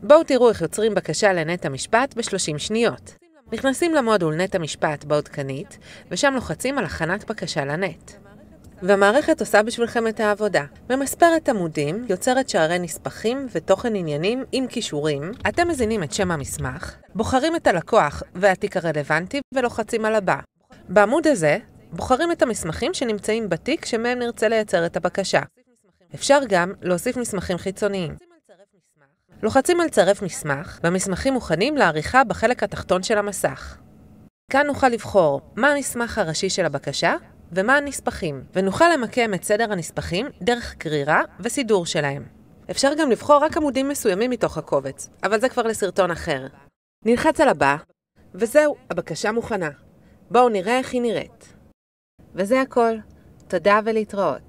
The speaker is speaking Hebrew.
בואו תראו איך יוצרים בקשה לנט המשפט ב-30 שניות. נכנסים למודול נט המשפט בעודכנית, ושם לוחצים על הכנת בקשה לנט. והמערכת עושה בשבילכם את העבודה. ממספרת עמודים, יוצרת שערי נספחים ותוכן עניינים עם קישורים. אתם מזינים את שם המסמך, בוחרים את הלקוח והתיק הרלוונטי ולוחצים על הבא. בעמוד הזה, בוחרים את המסמכים שנמצאים בתיק שמהם נרצה לייצר את הבקשה. אפשר גם להוסיף מסמכים חיצוניים. לוחצים על צרף מסמך, והמסמכים מוכנים לעריכה בחלק התחתון של המסך. כאן נוכל לבחור מה המסמך הראשי של הבקשה ומה הנספחים, ונוכל למקם את סדר הנספחים דרך גרירה וסידור שלהם. אפשר גם לבחור רק עמודים מסוימים מתוך הקובץ, אבל זה כבר לסרטון אחר. נלחץ על הבא, וזהו, הבקשה מוכנה. בואו נראה איך היא נראית. וזה הכל. תודה ולהתראות.